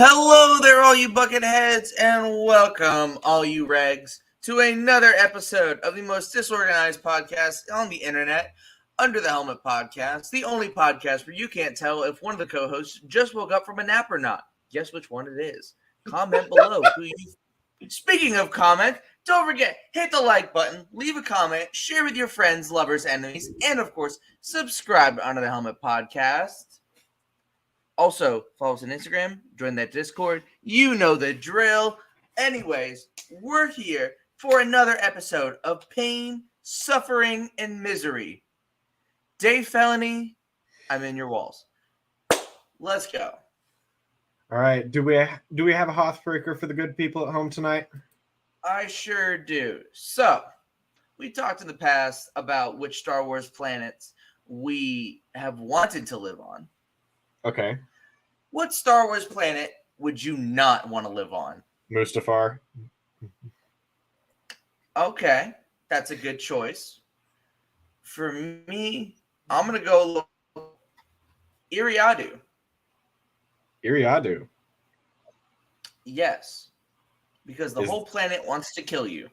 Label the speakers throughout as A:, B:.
A: Hello there, all you bucketheads, and welcome, all you regs, to another episode of the most disorganized podcast on the internet, Under the Helmet Podcast, the only podcast where you can't tell if one of the co-hosts just woke up from a nap or not. Guess which one it is. Comment below who you... Speaking of comment, don't forget, hit the like button, leave a comment, share with your friends, lovers, enemies, and of course, subscribe to Under the Helmet Podcast. Also, follow us on Instagram, join that Discord. You know the drill. Anyways, we're here for another episode of Pain, Suffering, and Misery. Dave Felony, I'm in your walls. Let's go.
B: All right. Do we have a Hothbreaker for the good people at home tonight?
A: I sure do. So, we talked in the past about which Star Wars planets we have wanted to live on.
B: Okay.
A: What Star Wars planet would you not want to live on?
B: Mustafar.
A: Okay, that's a good choice. For me, I'm going to go Iriadu.
B: Iriadu.
A: Yes, because the whole planet wants to kill you.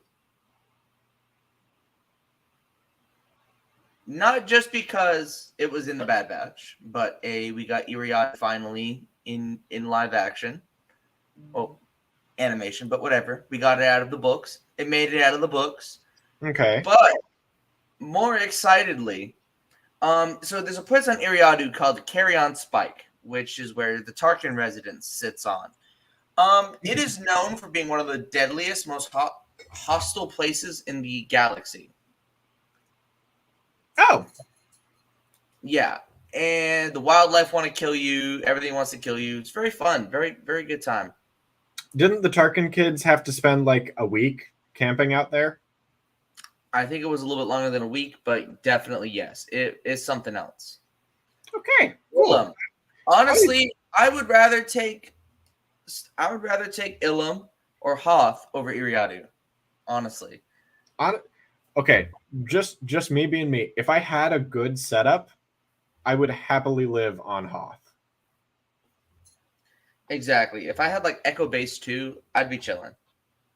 A: Not just because it was in the Bad Batch, but we got Iriadu finally in live action. Oh, animation, but whatever. We got it out of the books. It made it out of the books.
B: Okay.
A: But more excitedly, so there's a place on Iriadu called Carrion Spike, which is where the Tarkin residence sits on. It is known for being one of the deadliest, most hostile places in the galaxy.
B: Oh.
A: Yeah. And the wildlife want to kill you. Everything wants to kill you. It's very fun. Very, very good time.
B: Didn't the Tarkin kids have to spend like a week camping out there?
A: I think it was a little bit longer than a week, but definitely yes. It is something else.
B: Okay. Cool.
A: Honestly, I would rather take Ilum or Hoth over Iriadu. Honestly.
B: Okay. Just me being me. If I had a good setup, I would happily live on Hoth.
A: Exactly. If I had like Echo Base 2, I'd be chilling.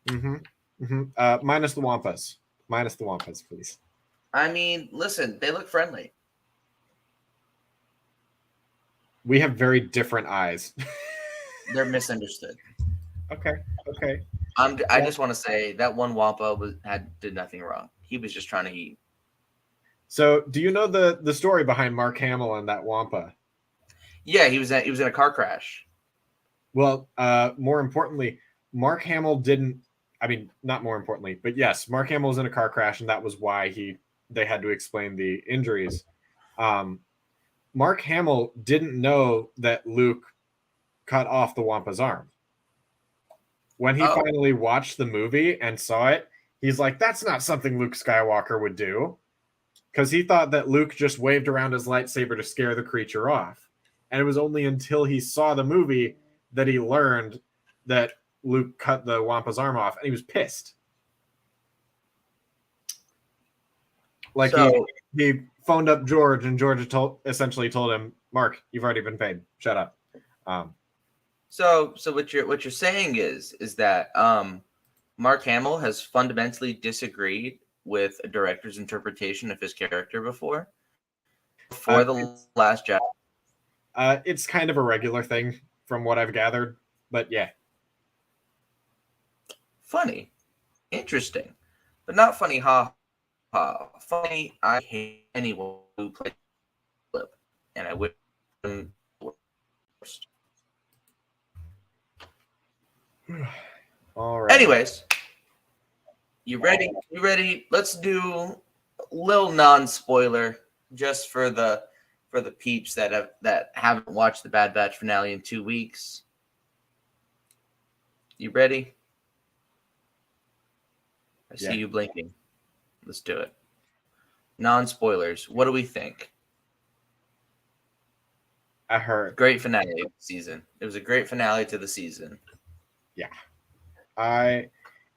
B: Minus the Wampas. Minus the Wampas, please.
A: I mean, listen, they look friendly.
B: We have very different eyes.
A: They're misunderstood.
B: Okay.
A: I just want to say that one Wampa did nothing wrong. He was just trying to eat.
B: So, do you know the story behind Mark Hamill and that Wampa?
A: Yeah, he was in a car crash.
B: Well, more importantly, Mark Hamill didn't. I mean, not more importantly, but yes, Mark Hamill was in a car crash, and that was why they had to explain the injuries. Mark Hamill didn't know that Luke cut off the Wampa's arm. When he finally watched the movie and saw it, he's like, "That's not something Luke Skywalker would do," because he thought that Luke just waved around his lightsaber to scare the creature off. And it was only until he saw the movie that he learned that Luke cut the Wampa's arm off, and he was pissed. Like, so, he phoned up George, and George essentially told him, "Mark, you've already been paid. Shut up."
A: So what you're saying is that Mark Hamill has fundamentally disagreed with a director's interpretation of his character before the Last Jedi.
B: It's kind of a regular thing from what I've gathered, but yeah.
A: Funny. Interesting. But not funny, ha ha. Funny, I hate anyone who plays flip. And I wish them worst.
B: All right.
A: Anyways. You ready? Let's do a little non-spoiler just for the peeps that haven't watched the Bad Batch finale in 2 weeks. You ready? I see you blinking. Let's do it. Non-spoilers. What do we think?
B: I heard.
A: Great finale of the season. It was a great finale to the season.
B: Yeah. I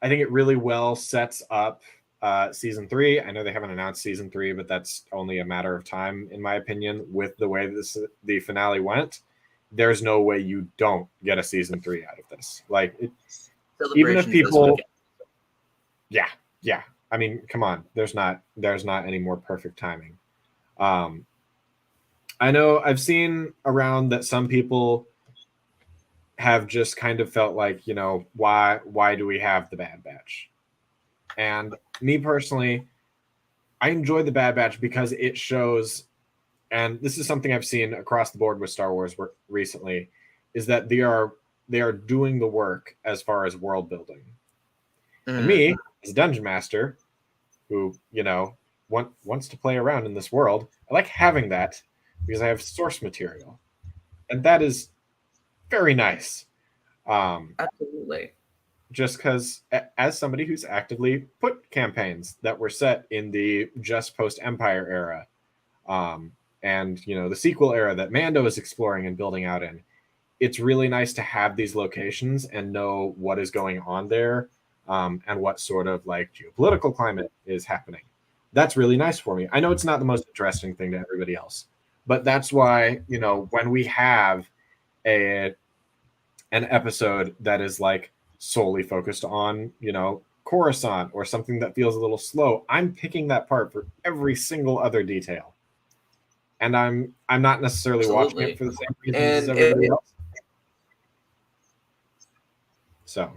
B: think it really well sets up season 3. I know they haven't announced season 3, but that's only a matter of time, in my opinion, with the way the finale went. there's no way you don't get a season 3 out of this. Like, even if
A: Celebrations this
B: people,
A: weekend.
B: yeah. I mean, come on. There's not any more perfect timing. I know I've seen around that some people have just kind of felt like, why do we have the Bad Batch? And me personally, I enjoy the Bad Batch because it shows, and this is something I've seen across the board with Star Wars recently, is that they are doing the work as far as world building. And me, as a dungeon master, who wants to play around in this world, I like having that because I have source material, and that is very nice.
A: Absolutely.
B: Just because, as somebody who's actively put campaigns that were set in the just post Empire era, and the sequel era that Mando is exploring and building out in, it's really nice to have these locations and know what is going on there, and what sort of like geopolitical climate is happening. That's really nice for me. I know it's not the most interesting thing to everybody else, but that's why when we have an episode that is like solely focused on Coruscant or something that feels a little slow, I'm picking that part for every single other detail, and I'm not necessarily watching it for the same reasons as everybody else. So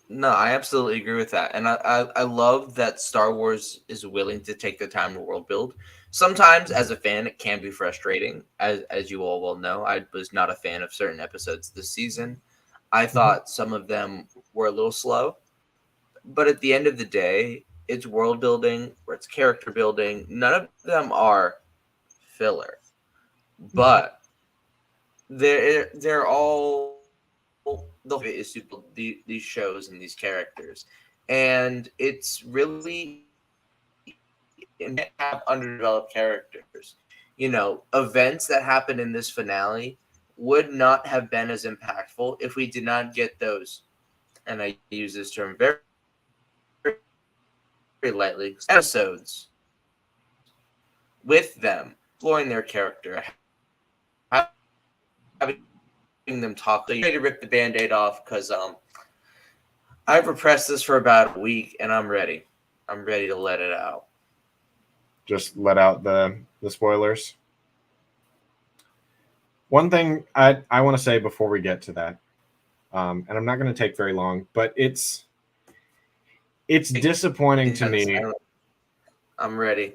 A: no, I absolutely agree with that. And I love that Star Wars is willing to take the time to world build. Sometimes as a fan, it can be frustrating. As you all well know, I was not a fan of certain episodes this season. I thought some of them were a little slow. But at the end of the day, it's world building or it's character building. None of them are filler. But they're all the is to build these shows and these characters, and it's really have underdeveloped characters. Events that happen in this finale would not have been as impactful if we did not get those, and I use this term very, very lightly, episodes with them exploring their character, having them talk. So you need to rip the Band-Aid off because I've repressed this for about a week and I'm ready. I'm ready to let it out.
B: Just let out the spoilers. One thing I want to say before we get to that, and I'm not going to take very long, but it's disappointing to me.
A: I'm ready.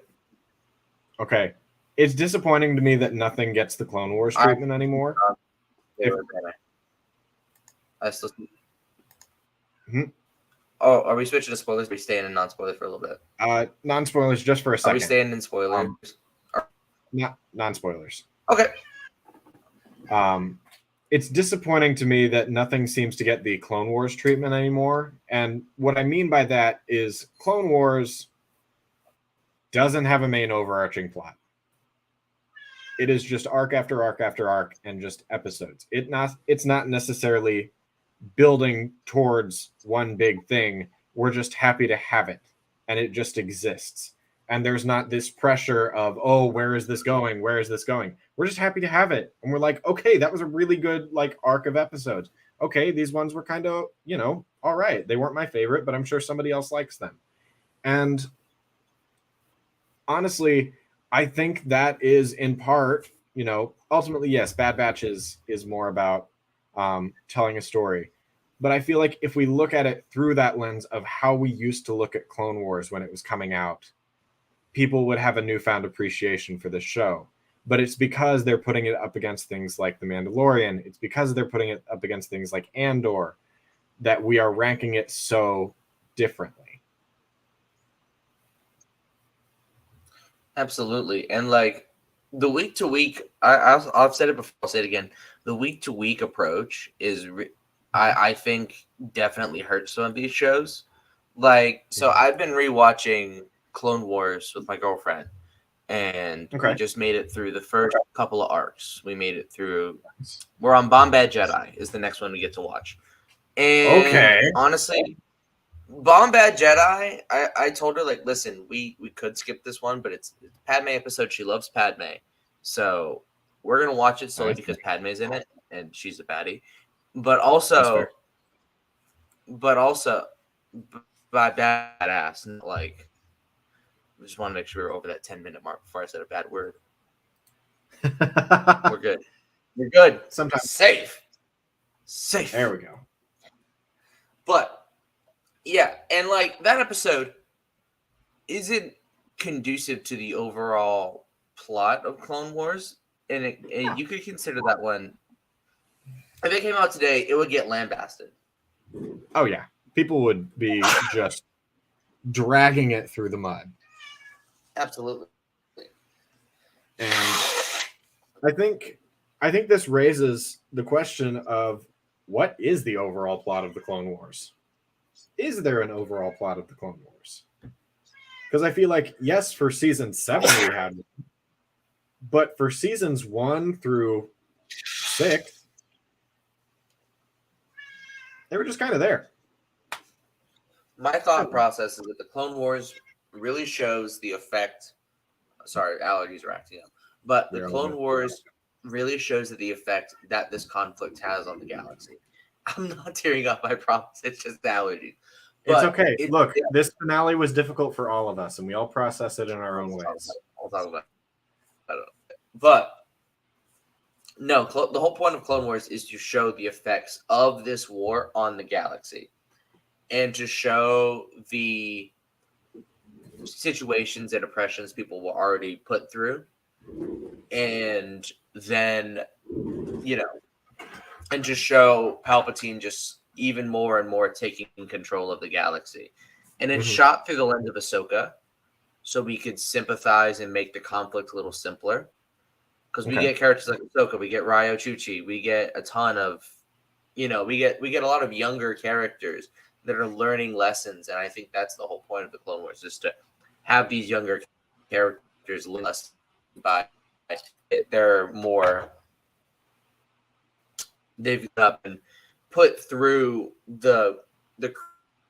B: Okay. It's disappointing to me that nothing gets the Clone Wars treatment anymore.
A: Oh, are we switching to spoilers? Are we staying in non-spoilers for a little bit?
B: Non-spoilers just for a second.
A: Are we staying in spoilers?
B: Not non-spoilers.
A: Okay.
B: It's disappointing to me that nothing seems to get the Clone Wars treatment anymore. And what I mean by that is Clone Wars doesn't have a main overarching plot. It is just arc after arc after arc and just episodes. It's not necessarily building towards one big thing. We're just happy to have it, and it just exists. And there's not this pressure of, oh, where is this going? Where is this going? We're just happy to have it. And we're like, okay, that was a really good arc of episodes. Okay, these ones were kind of, all right. They weren't my favorite, but I'm sure somebody else likes them. And honestly, I think that is in part, ultimately, yes, Bad Batch is more about telling a story. But I feel like if we look at it through that lens of how we used to look at Clone Wars when it was coming out, people would have a newfound appreciation for this show. But it's because they're putting it up against things like The Mandalorian. It's because they're putting it up against things like Andor that we are ranking it so differently.
A: Absolutely. And the week to week, I've said it before, I'll say it again. The week to week approach is, I think, definitely hurts some of these shows. So I've been rewatching Clone Wars with my girlfriend, and we just made it through the first couple of arcs. We made it through. We're on Bombad Jedi is the next one we get to watch. And honestly, Bombad Jedi, I told her, listen, we could skip this one, but it's Padme episode. She loves Padme. So We're gonna watch it solely because Padme's in it and she's a baddie, but also by badass. Like, I just want to make sure we're over that 10-minute mark before I said a bad word. We're good. We're good.
B: Sometimes
A: safe.
B: There we go.
A: But yeah, and like that episode isn't conducive to the overall plot of Clone Wars, and you could consider that one. If it came out today, it would get lambasted.
B: Oh yeah, people would be just dragging it through the mud.
A: Absolutely.
B: And I think this raises the question of what is the overall plot of the Clone Wars? Is there an overall plot of the Clone Wars? Because I feel like, yes, for season 7 we had one, but for seasons 1 through 6, they were just kind of there.
A: My thought process is that the Clone Wars really shows the effect. Sorry, allergies are acting up. But the Clone Wars really shows the effect that this conflict has on the galaxy. I'm not tearing up, I promise. It's just allergies.
B: It's okay. Look, this finale was difficult for all of us, and we all process it in our own ways.
A: I'll talk about it. But no, the whole point of Clone Wars is to show the effects of this war on the galaxy and to show the situations and oppressions people were already put through. And then, and just show Palpatine just even more and more taking control of the galaxy. And it's shot through the lens of Ahsoka, so we could sympathize and make the conflict a little simpler. Because we get characters like Ahsoka, we get Ryo Chuchi, we get a ton of, we get a lot of younger characters that are learning lessons, and I think that's the whole point of the Clone Wars, is to have these younger characters less by they're more they've up and put through the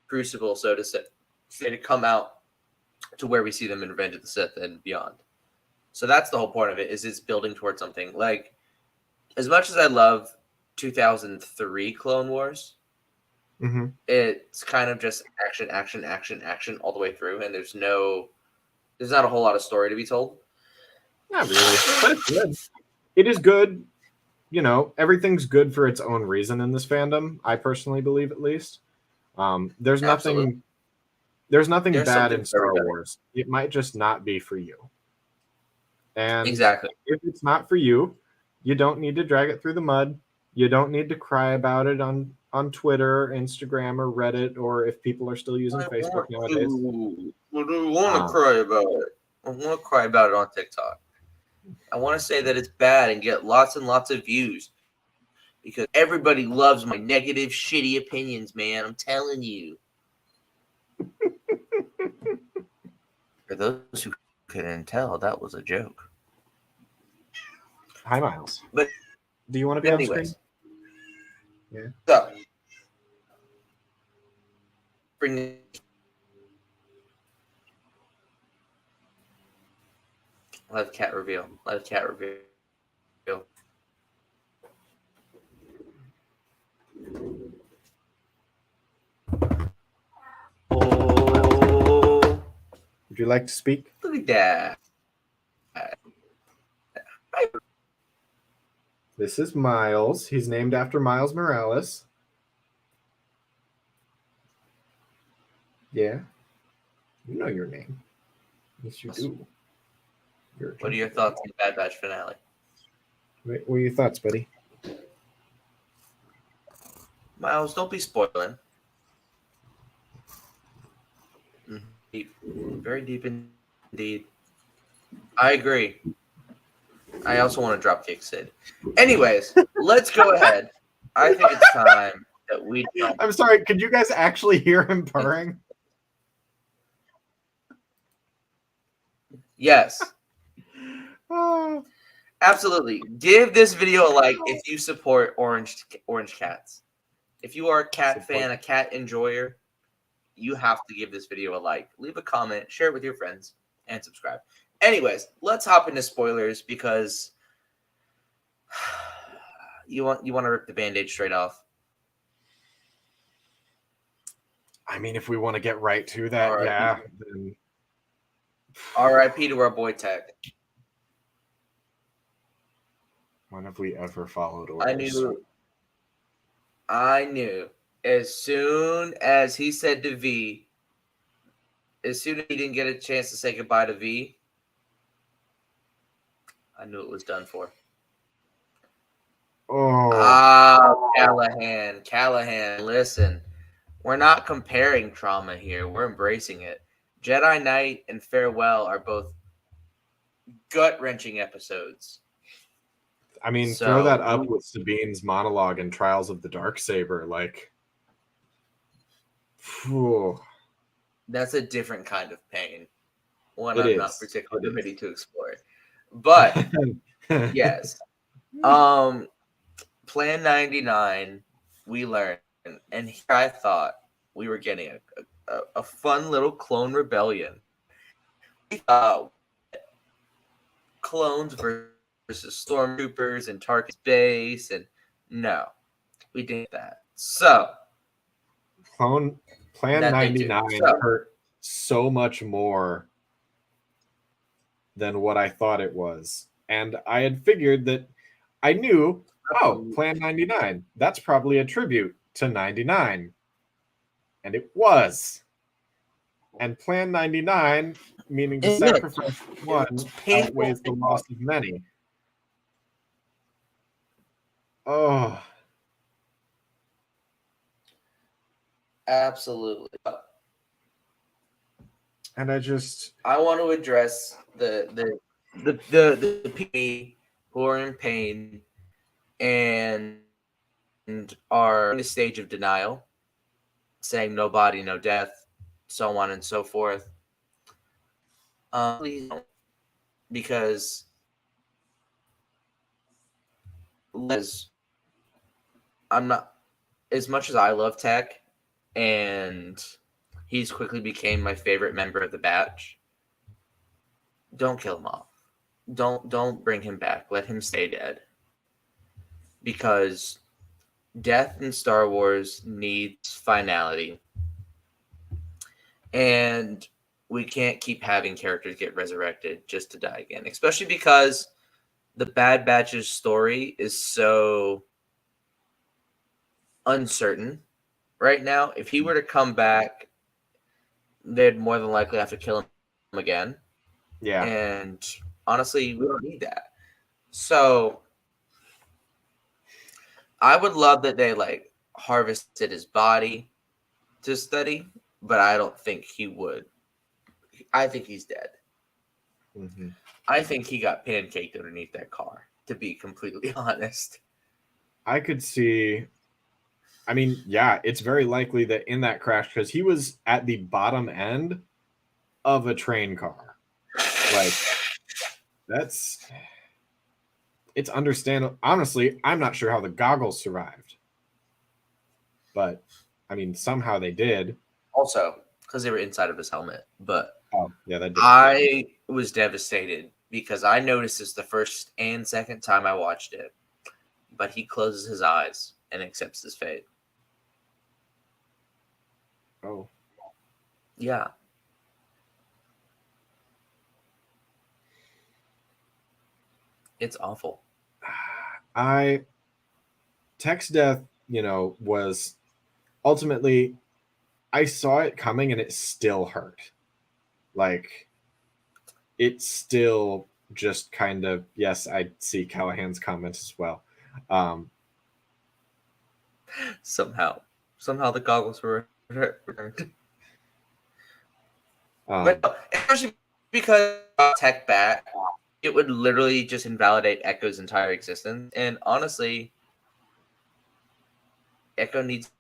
A: crucible, so to say, to come out to where we see them in Revenge of the Sith and beyond. So that's the whole point of it, is it's building towards something. Like, as much as I love 2003 Clone Wars, it's kind of just action all the way through, and there's not a whole lot of story to be told.
B: Not really, but it's good. It is good. Everything's good for its own reason in this fandom. I personally believe, at least. There's nothing bad in Star Wars. It might just not be for you. And
A: exactly,
B: if it's not for you, you don't need to drag it through the mud. You don't need to cry about it on Twitter, Instagram, or Reddit, or if people are still using Facebook nowadays.
A: I do want to cry about it. I want to cry about it on TikTok. I want to say that it's bad and get lots and lots of views because everybody loves my negative, shitty opinions, man. I'm telling you. For those who couldn't tell, that was a joke.
B: Hi, Miles.
A: But
B: do you want to be on screen?
A: Yeah. So, bring live cat reveal. Oh,
B: would you like to speak?
A: Look at that.
B: This is Miles. He's named after Miles Morales. Yeah. You know your name. Yes, you do.
A: What are your thoughts on the Bad Batch finale?
B: What are your thoughts, buddy?
A: Miles, don't be spoiling. Deep. Very deep indeed. I agree. I also want to drop kick Sid. Anyways, let's go ahead. I think it's time that we jump.
B: I'm sorry, could you guys actually hear him purring?
A: Yes. Absolutely. Give this video a like if you support orange cats. If you are a cat fan, a cat enjoyer, you have to give this video a like. Leave a comment, share it with your friends, and subscribe. Anyways, let's hop into spoilers because You want to rip the Band-Aid straight off?
B: I mean, if we want to get right to that,
A: R.I.P.
B: yeah. Then
A: R.I.P. to our boy Tech.
B: when have we ever followed orders?
A: I knew as soon as he said to V, as soon as he didn't get a chance to say goodbye to V, I knew it was done for.
B: Oh,
A: Callahan, listen. We're not comparing trauma here. We're embracing it. Jedi Knight and Farewell are both gut-wrenching episodes.
B: I mean, throw that up with Sabine's monologue in Trials of the Darksaber. Like, whew.
A: That's a different kind of pain. One
B: It
A: I'm
B: is.
A: not particularly ready to explore. But yes. Plan 99, we learned, and here I thought we were getting a fun little clone rebellion. We thought clones versus stormtroopers and Tarkin's base, and no, we didn't get that. So,
B: Plan 99 hurt so much more than what I thought it was. And I had figured that I knew, Plan 99, that's probably a tribute to 99. And it was. And Plan 99, meaning the sacrifice of one, outweighs the loss of many. Oh.
A: Absolutely.
B: And
A: I want to address the people who are in pain and are in a stage of denial, saying no body, no death, so on and so forth. Please don't, because I'm not, as much as I love Tech, and he's quickly became my favorite member of the batch. Don't kill him off. Don't bring him back. Let him stay dead. Because death in Star Wars needs finality. And we can't keep having characters get resurrected just to die again. Especially because the Bad Batch's story is so uncertain right now. If he were to come back, they'd more than likely have to kill him again.
B: Yeah.
A: And honestly, we don't need that. So I would love that they harvested his body to study, but I don't think he would. I think he's dead.
B: Mm-hmm.
A: I think he got pancaked underneath that car, to be completely honest.
B: I could see. I mean, yeah, it's very likely that in that crash, because he was at the bottom end of a train car. Like, it's understandable. Honestly, I'm not sure how the goggles survived. But, I mean, somehow they did.
A: Also, because they were inside of his helmet. But
B: yeah, that did.
A: I was devastated because I noticed this the first and second time I watched it. But he closes his eyes and accepts his fate.
B: Oh.
A: Yeah. It's awful.
B: Tech's death, was ultimately, I saw it coming and it still hurt. Like, it's still just kind of, yes, I see Callahan's comments as well.
A: Somehow the goggles were returned.
B: But
A: especially because Tech back, it would literally just invalidate Echo's entire existence. And honestly, Echo needs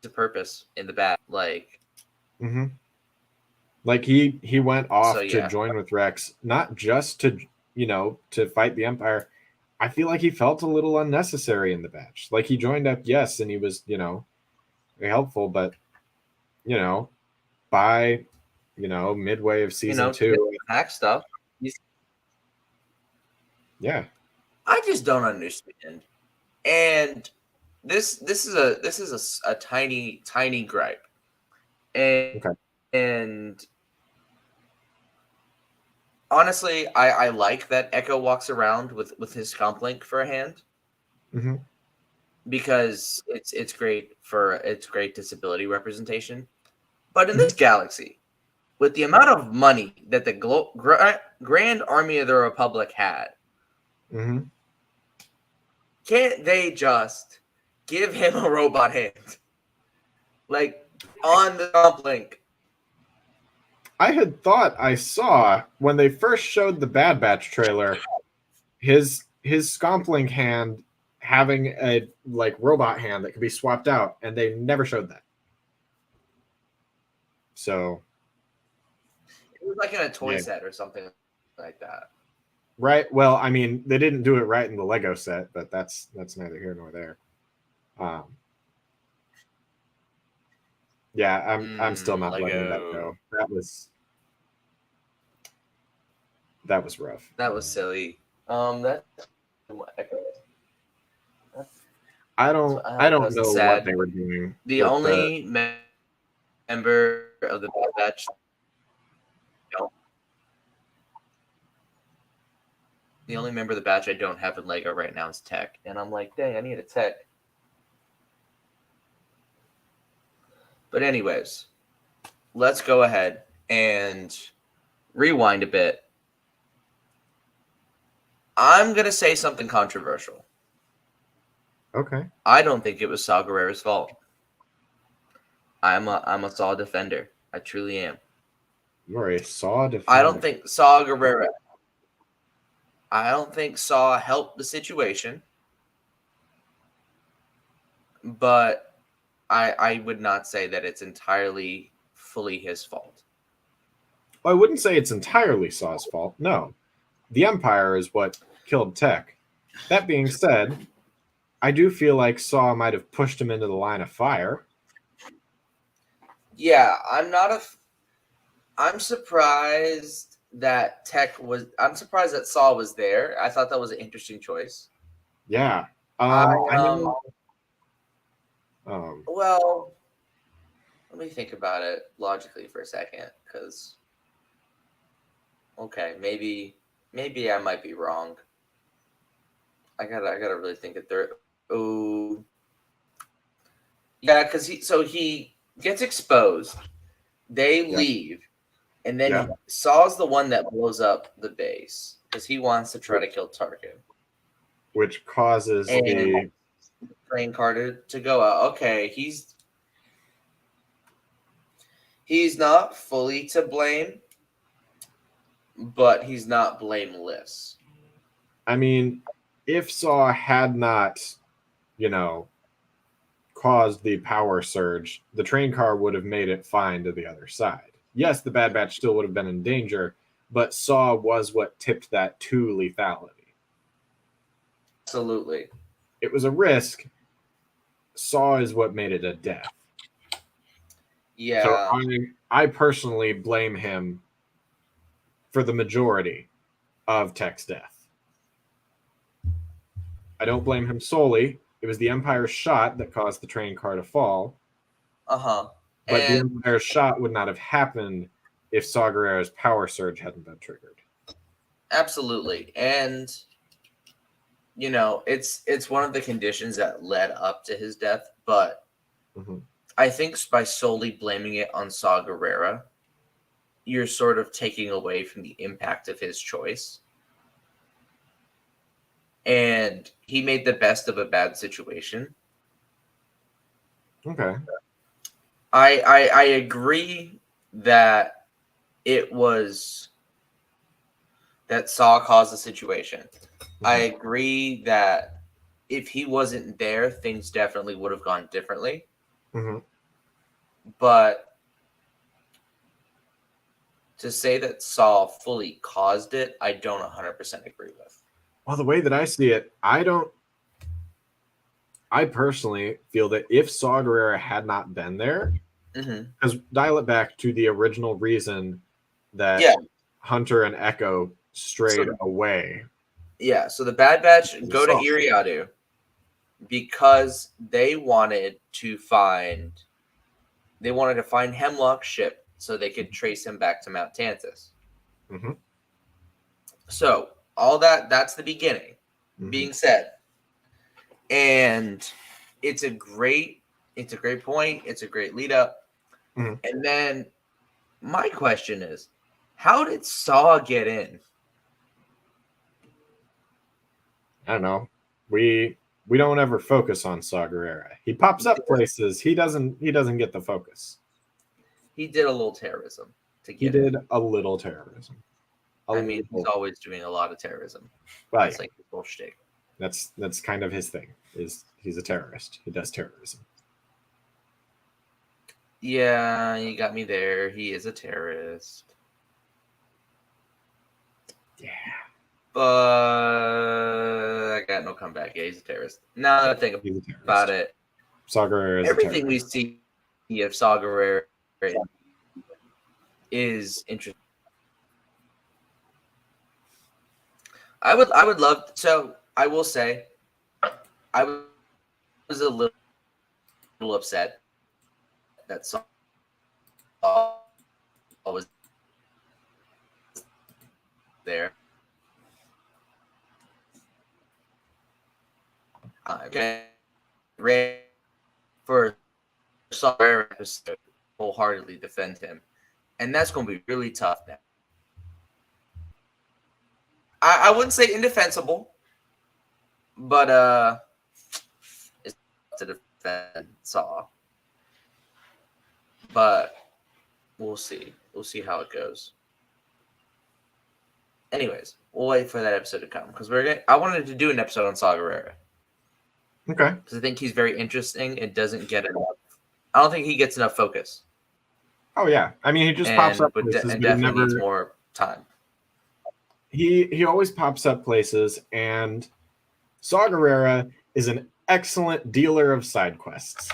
A: a purpose in the back. Like,
B: like he went off to join with Rex, not just to to fight the Empire. I feel like he felt a little unnecessary in the batch. Like, he joined up, yes, and he was very helpful, but by midway of season 2,
A: hack stuff.
B: Yeah.
A: I just don't understand. And this is a tiny gripe. And
B: Okay.
A: and honestly, I like that Echo walks around with his comp link for a hand
B: Mm-hmm.
A: because it's great disability representation. But in this galaxy, with the amount of money that the Grand Army of the Republic had,
B: Mm-hmm.
A: can't they just give him a robot hand? Like on the comp link.
B: I had thought I saw when they first showed the Bad Batch trailer, his Scompling hand having a like robot hand that could be swapped out, and they never showed that. So
A: It was like in a toy
B: yeah.
A: set or something like that.
B: Right. Well, I mean, they didn't do it right in the Lego set, but that's neither here nor there. Yeah, I'm still not letting that go. That was rough.
A: That was silly. That
B: I don't
A: that's
B: know
A: sad.
B: what they were doing.
A: The only member of the Bad Batch. The only member of the batch I don't have in Lego right now is Tech, and I'm like, dang, I need a Tech. But anyways, let's go ahead and rewind a bit. I'm gonna say something controversial.
B: Okay.
A: I don't think it was Saw Gerrera's fault. I'm a Saw defender. I truly am.
B: You are a Saw defender.
A: I don't think Saw Gerrera. I don't think Saw helped the situation, but I would not say that it's entirely fully his fault.
B: Well, I wouldn't say it's entirely Saw's fault. No, the Empire is what killed Tech. That being said, I do feel like Saw might have pushed him into the line of fire.
A: Yeah, I'm surprised that I'm surprised that Saw was there. I thought that was an interesting choice.
B: Yeah.
A: Well, let me think about it logically for a second, because okay, maybe I might be wrong. I gotta really think it through. Oh, yeah, because he gets exposed. They leave, and then Saw's the one that blows up the base because he wants to try to kill Tarkin,
B: which causes the
A: train car to go out. Okay, he's not fully to blame, but he's not blameless.
B: I mean, if Saw had not, caused the power surge, the train car would have made it fine to the other side. Yes, the Bad Batch still would have been in danger, but Saw was what tipped that to lethality.
A: Absolutely.
B: It was a risk. Saw is what made it a death.
A: Yeah.
B: So I personally blame him for the majority of Tech's death. I don't blame him solely. It was the Empire's shot that caused the train car to fall.
A: Uh-huh.
B: But the Empire's shot would not have happened if Saw Gerrera's power surge hadn't been triggered.
A: Absolutely. And it's one of the conditions that led up to his death, but I think by solely blaming it on Saw Gerrera, you're sort of taking away from the impact of his choice. And he made the best of a bad situation.
B: Okay.
A: I agree that it was that Saw caused the situation. I agree that if he wasn't there, things definitely would have gone differently. But to say that Saw fully caused it, I don't 100% agree with.
B: Well, the way that I see it, I personally feel that if Saw Gerrera had not been there, because dial it back to the original reason that Hunter and Echo strayed away
A: Yeah, so the Bad Batch go to
B: Sauce.
A: Iriadu because they wanted to find Hemlock's ship so they could trace him back to Mount Tantus.
B: Mm-hmm.
A: So all that's the beginning being said. And it's a great point. It's a great lead up.
B: Mm-hmm.
A: And then my question is, how did Saw get in?
B: I don't know. We don't ever focus on Saw Gerrera. He pops up places. He doesn't get the focus.
A: He did a little terrorism to get
B: He did a little terrorism.
A: He's always doing a lot of terrorism.
B: Right.
A: It's like his whole shtick.
B: That's kind of his thing. He's a terrorist. He does terrorism.
A: Yeah, you got me there. He is a terrorist.
B: Yeah.
A: But I got no comeback. Yeah, he's a terrorist. Now that I think about it,
B: Saw Gerrera is
A: everything we see of Saw Gerrera is interesting. I would love. So I will say, I was a little upset that Saw was there. Okay, ready for Saw Gerrera to wholeheartedly defend him, and that's going to be really tough now. I wouldn't say indefensible, but it's to defend Saw. But we'll see. We'll see how it goes. Anyways, we'll wait for that episode to come because I wanted to do an episode on Saw Gerrera.
B: Okay.
A: Because I think he's very interesting and doesn't get enough. I don't think he gets enough focus.
B: Oh yeah, I mean he just pops up places,
A: and definitely needs more time.
B: He always pops up places, and Saw Gerrera is an excellent dealer of side quests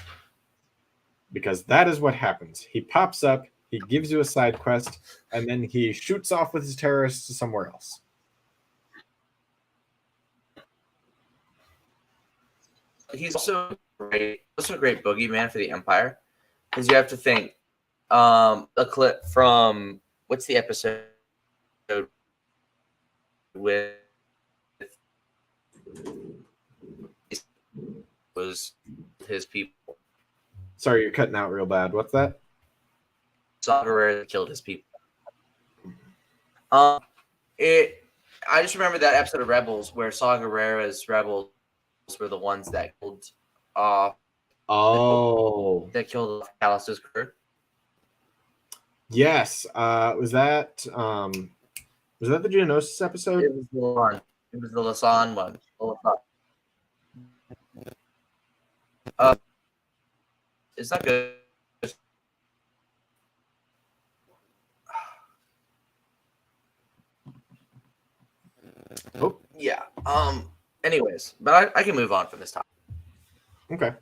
B: because that is what happens. He pops up, he gives you a side quest, and then he shoots off with his terrorists to somewhere else.
A: He's also a great boogeyman for the Empire because you have to think a clip from what's the episode with was his people.
B: Sorry, you're cutting out real bad. What's that?
A: Saw Gerrera killed his people. I just remember that episode of Rebels where Saw Gerrera's rebels were the ones that killed off. That killed off Callista's crew.
B: Yes. Was that the Geonosis episode?
A: It was the one. It was the Lasan one. It's not good.
B: Oh.
A: Yeah. Anyways, but I can move on from this topic.
B: Okay.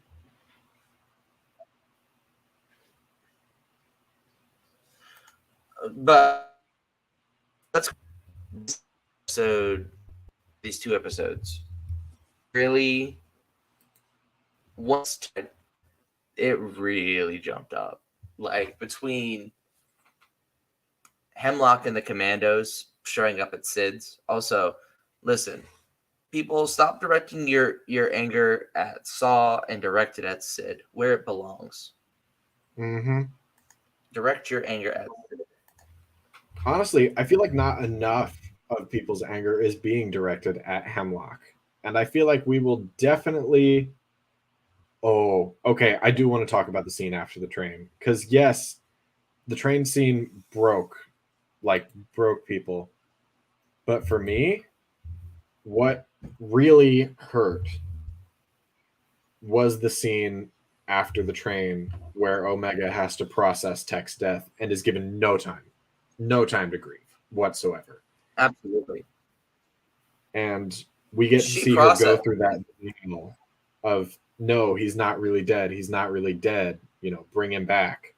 A: But these two episodes really, once it really jumped up, like between Hemlock and the Commandos showing up at Sid's. Also, listen, people, stop directing your anger at Saw and direct it at Sid, where it belongs.
B: Mm-hmm.
A: Direct your anger at Sid.
B: Honestly, I feel like not enough of people's anger is being directed at Hemlock. And I feel like we will definitely... Oh, okay. I do want to talk about the scene after the train. Because, yes, the train scene broke people. But for me, what really hurt was the scene after the train where Omega has to process Tech's death and is given no time to grieve whatsoever.
A: Absolutely.
B: And we get to see her go through that deal of, no, he's not really dead. He's not really dead. Bring him back.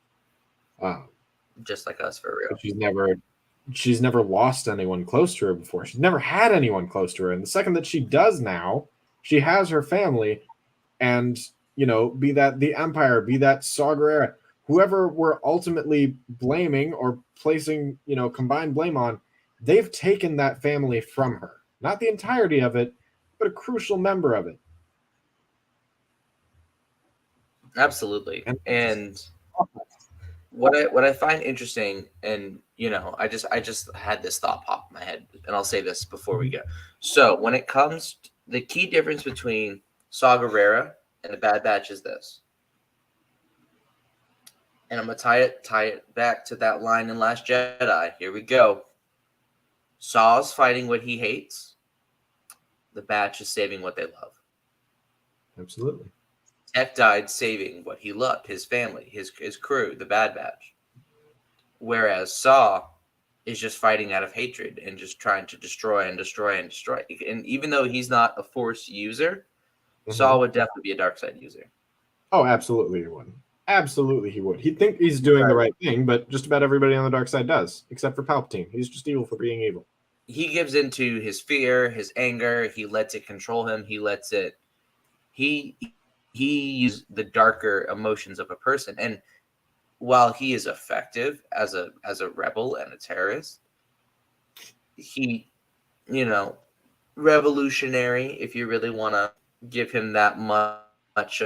A: Just like us, for real.
B: But she's never she's never lost anyone close to her before. She's never had anyone close to her. And the second that she does now, she has her family, and be that the Empire, be that Saw Gerrera, whoever we're ultimately blaming or placing, combined blame on, they've taken that family from her. Not the entirety of it, but a crucial member of it.
A: Absolutely. And what I find interesting, and I just had this thought pop in my head, and I'll say this before we go. So when it comes to the key difference between Saw Gerrera and the Bad Batch is this. And I'm gonna tie it back to that line in Last Jedi. Here we go. Saw's fighting what he hates. The Batch is saving what they love.
B: Absolutely.
A: Tech died saving what he loved, his family, his crew, the Bad Batch. Whereas Saw is just fighting out of hatred and just trying to destroy and destroy and destroy. And even though he's not a Force user, Saw would definitely be a dark side user.
B: Oh, absolutely he would. Absolutely he would. He'd think he's doing the right thing, but just about everybody on the dark side does, except for Palpatine. He's just evil for being evil.
A: He gives into his fear, his anger. He lets it control him. He uses the darker emotions of a person. And while he is effective as a rebel and a terrorist, he, revolutionary, if you really want to give him that much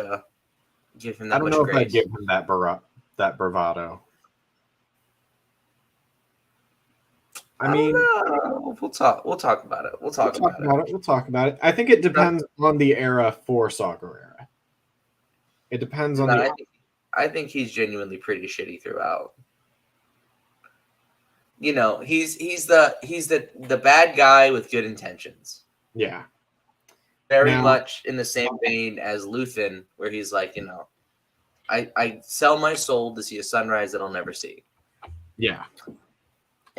A: give him that
B: I don't
A: much
B: know
A: grace.
B: if I'd give him that bravado. I mean,
A: we'll talk about it. We'll talk about it.
B: I think it depends on the era for Saw Gerrera. It depends on
A: I think he's genuinely pretty shitty throughout. He's the bad guy with good intentions.
B: Yeah.
A: Very much in the same vein as Luthen, where he's like, I sell my soul to see a sunrise that I'll never see.
B: Yeah.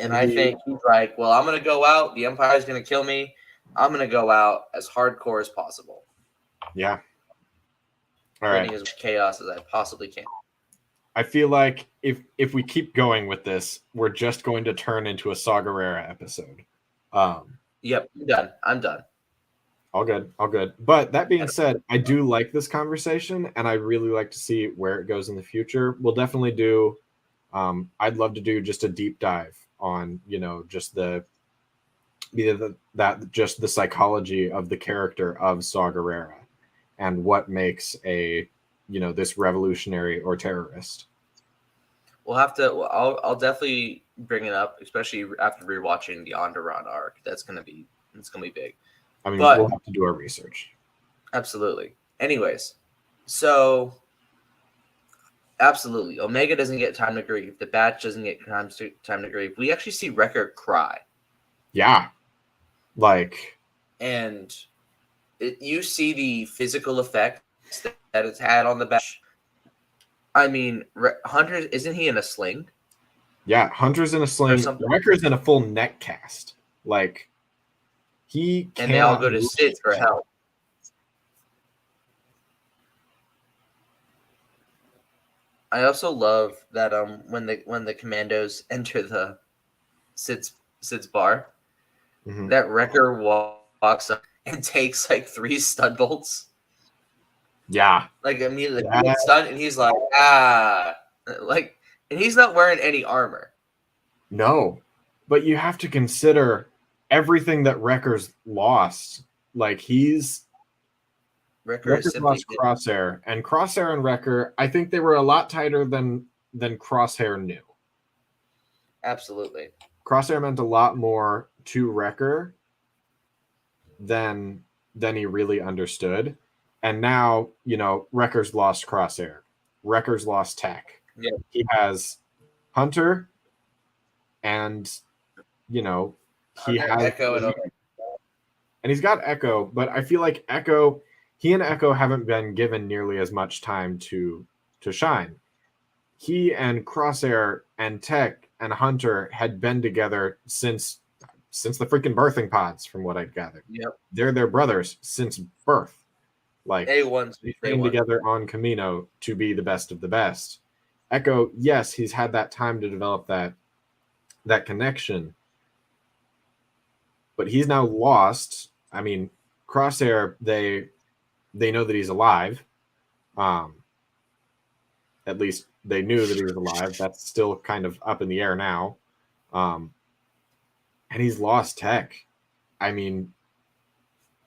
A: And I think he's like, well, I'm going to go out. The Empire's going to kill me. I'm going to go out as hardcore as possible.
B: Yeah. All right.
A: Bringing as much chaos as I possibly can.
B: I feel like if we keep going with this, we're just going to turn into a Saw Gerrera episode.
A: Yep, I'm done.
B: All good. But that being said, I do like this conversation, and I really like to see where it goes in the future. We'll definitely do. I'd love to do just a deep dive on, just the psychology of the character of Saw Gerrera and what makes this revolutionary or terrorist.
A: We'll have to. I'll definitely bring it up, especially after rewatching the Onderon arc. It's gonna be big.
B: I mean, we'll have to do our research.
A: Absolutely. Anyways, so absolutely, Omega doesn't get time to grieve. The Batch doesn't get time to grieve. We actually see Wrecker cry.
B: Yeah,
A: and you see the physical effects that it's had on the Batch. I mean, Hunter, isn't he in a sling?
B: Yeah, Hunter's in a sling. Wrecker's in a full neck cast. He
A: and they all go to Sid for help. I also love that when the commandos enter the Sid's bar, that Wrecker walks up and takes 3 stun bolts.
B: Yeah.
A: Immediately stunned, and he's like, and he's not wearing any armor.
B: No, but you have to consider everything that Wrecker's lost. Wrecker's lost Crosshair, and Crosshair and Wrecker, I think they were a lot tighter than Crosshair knew.
A: Absolutely.
B: Crosshair meant a lot more to Wrecker than he really understood. And now, Wrecker's lost Crosshair. Wrecker's lost Tech.
A: Yeah.
B: He has Hunter, and, he has
A: Echo
B: and he's got Echo, but I feel like he and Echo haven't been given nearly as much time to shine. He and Crosshair and Tech and Hunter had been together since the freaking birthing pods, from what I gathered.
A: Yep.
B: They're their brothers since birth. They came together on Camino to be the best of the best. Echo, yes, he's had that time to develop that that connection. But he's now lost. I mean, Crosshair, they know that he's alive. At least they knew that he was alive. That's still kind of up in the air now. And he's lost Tech. I mean,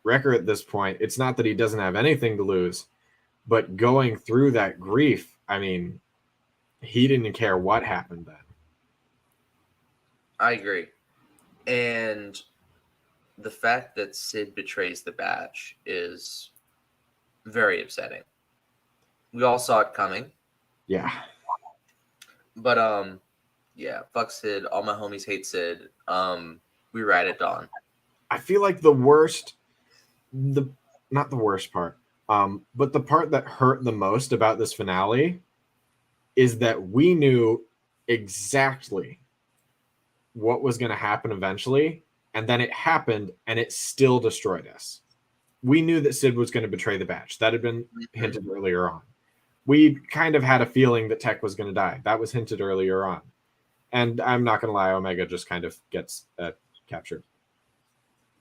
B: Wrecker at this point, it's not that he doesn't have anything to lose, but going through that grief, I mean, he didn't care what happened then.
A: I agree. And the fact that Sid betrays the batch is very upsetting. We all saw it coming.
B: Yeah.
A: But yeah, fuck Sid. All my homies hate Sid. We ride at dawn.
B: I feel like the worst, not the worst part, but the part that hurt the most about this finale is that we knew exactly what was going to happen eventually, and then it happened, and it still destroyed us. We knew that Sid was going to betray the batch. That had been hinted earlier on. We kind of had a feeling that Tech was going to die. That was hinted earlier on. And I'm not going to lie, Omega just kind of gets captured.